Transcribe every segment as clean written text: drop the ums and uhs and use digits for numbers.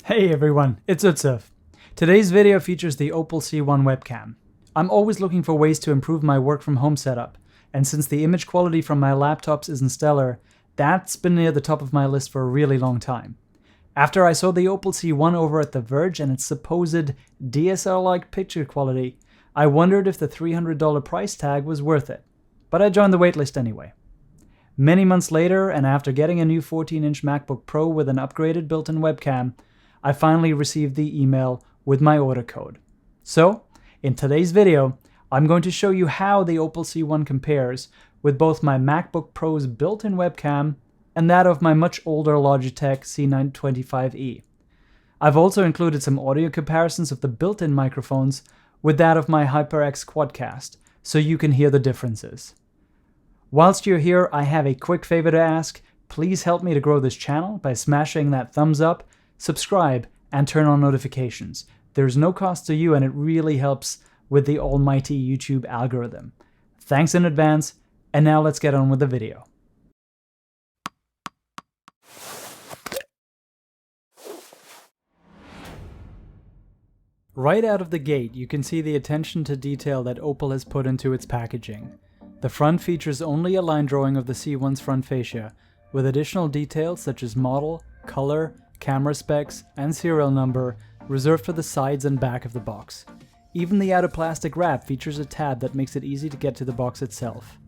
Hey everyone, it's Utsav. Today's video features the Opal C1 webcam. I'm always looking for ways to improve my work from home setup, and since the image quality from my laptops isn't stellar, that's been near the top of my list for a really long time. After I saw the Opal C1 over at The Verge and its supposed DSLR-like picture quality, I wondered if the $300 price tag was worth it, but I joined the waitlist anyway. Many months later, and after getting a new 14-inch MacBook Pro with an upgraded built-in webcam, I finally received the email with my order code. So, in today's video, I'm going to show you how the Opal C1 compares with both my MacBook Pro's built-in webcam and that of my much older Logitech C925e. I've also included some audio comparisons of the built-in microphones with that of my HyperX Quadcast, so you can hear the differences. Whilst you're here, I have a quick favor to ask. Please help me to grow this channel by smashing that thumbs up, subscribe, and turn on notifications. There's no cost to you and it really helps with the almighty YouTube algorithm. Thanks in advance, and now let's get on with the video. Right out of the gate, you can see the attention to detail that Opal has put into its packaging. The front features only a line drawing of the C1's front fascia, with additional details such as model, color, camera specs, and serial number reserved for the sides and back of the box. Even the outer plastic wrap features a tab that makes it easy to get to the box itself.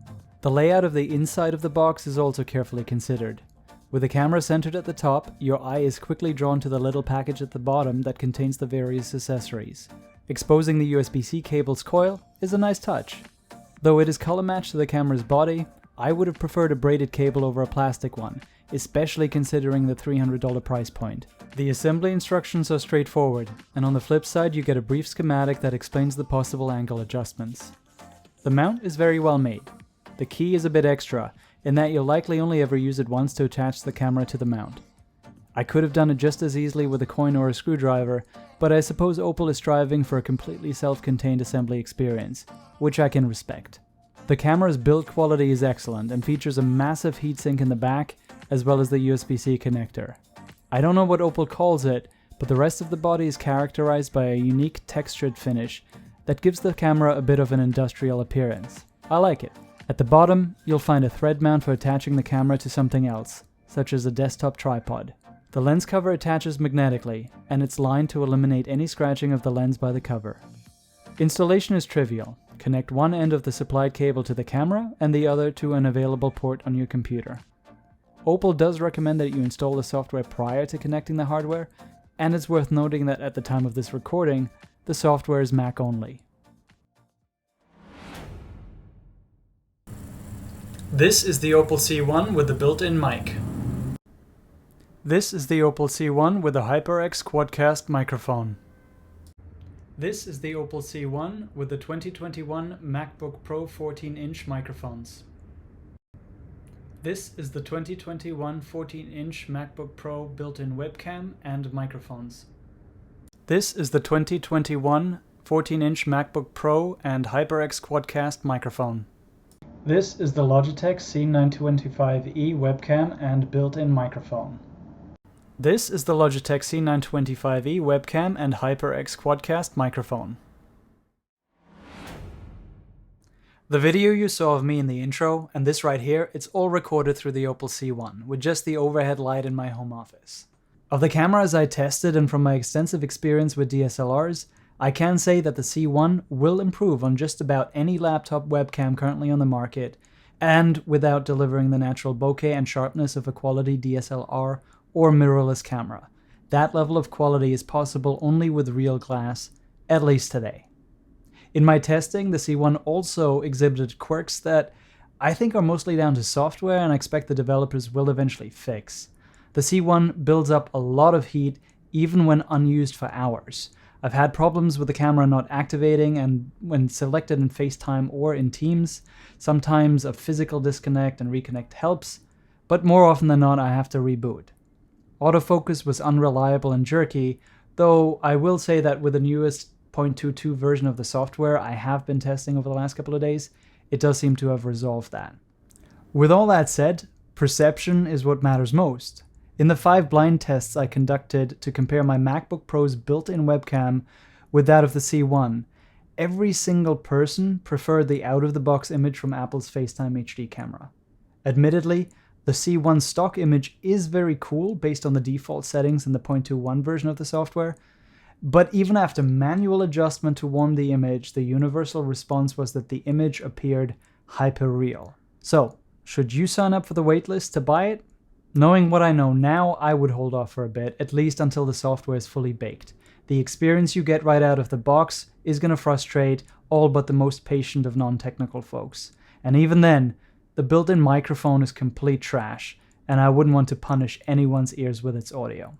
The layout of the inside of the box is also carefully considered. With the camera centered at the top, your eye is quickly drawn to the little package at the bottom that contains the various accessories. Exposing the USB-C cable's coil is a nice touch. Though it is color matched to the camera's body, I would have preferred a braided cable over a plastic one, especially considering the $300 price point. The assembly instructions are straightforward, and on the flip side you get a brief schematic that explains the possible angle adjustments. The mount is very well made. The key is a bit extra, in that you'll likely only ever use it once to attach the camera to the mount. I could have done it just as easily with a coin or a screwdriver, but I suppose Opal is striving for a completely self-contained assembly experience, which I can respect. The camera's build quality is excellent and features a massive heatsink in the back, as well as the USB-C connector. I don't know what Opal calls it, but the rest of the body is characterized by a unique textured finish that gives the camera a bit of an industrial appearance. I like it. At the bottom, you'll find a thread mount for attaching the camera to something else, such as a desktop tripod. The lens cover attaches magnetically, and it's lined to eliminate any scratching of the lens by the cover. Installation is trivial. Connect one end of the supplied cable to the camera and the other to an available port on your computer. Opal does recommend that you install the software prior to connecting the hardware, and it's worth noting that at the time of this recording, the software is Mac only. This is the Opal C1 with the built-in mic. This is the Opal C1 with the HyperX Quadcast microphone. This is the Opal C1 with the 2021 MacBook Pro 14-inch microphones. This is the 2021 14-inch MacBook Pro built-in webcam and microphones. This is the 2021 14-inch MacBook Pro and HyperX Quadcast microphone. This is the Logitech C925e webcam and built-in microphone. This is the Logitech C925e webcam and HyperX Quadcast microphone. The video you saw of me in the intro, and this right here, it's all recorded through the Opal C1, with just the overhead light in my home office. Of the cameras I tested and from my extensive experience with DSLRs, I can say that the C1 will improve on just about any laptop webcam currently on the market, and without delivering the natural bokeh and sharpness of a quality DSLR or mirrorless camera. That level of quality is possible only with real glass, at least today. In my testing, the C1 also exhibited quirks that I think are mostly down to software and I expect the developers will eventually fix. The C1 builds up a lot of heat even when unused for hours. I've had problems with the camera not activating, and when selected in FaceTime or in Teams, sometimes a physical disconnect and reconnect helps, but more often than not I have to reboot. Autofocus was unreliable and jerky, though I will say that with the newest 0.22 version of the software I have been testing over the last couple of days, it does seem to have resolved that. With all that said, perception is what matters most. In the 5 blind tests I conducted to compare my MacBook Pro's built-in webcam with that of the C1, every single person preferred the out-of-the-box image from Apple's FaceTime HD camera. Admittedly, the C1 stock image is very cool based on the default settings in the 0.21 version of the software, but even after manual adjustment to warm the image, the universal response was that the image appeared hyper-real. So, should you sign up for the waitlist to buy it? Knowing what I know now, I would hold off for a bit, at least until the software is fully baked. The experience you get right out of the box is going to frustrate all but the most patient of non-technical folks. And even then, the built-in microphone is complete trash, and I wouldn't want to punish anyone's ears with its audio.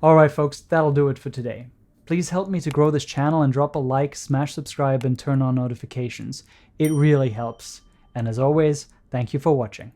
Alright folks, that'll do it for today. Please help me to grow this channel and drop a like, smash subscribe, and turn on notifications. It really helps. And as always, thank you for watching.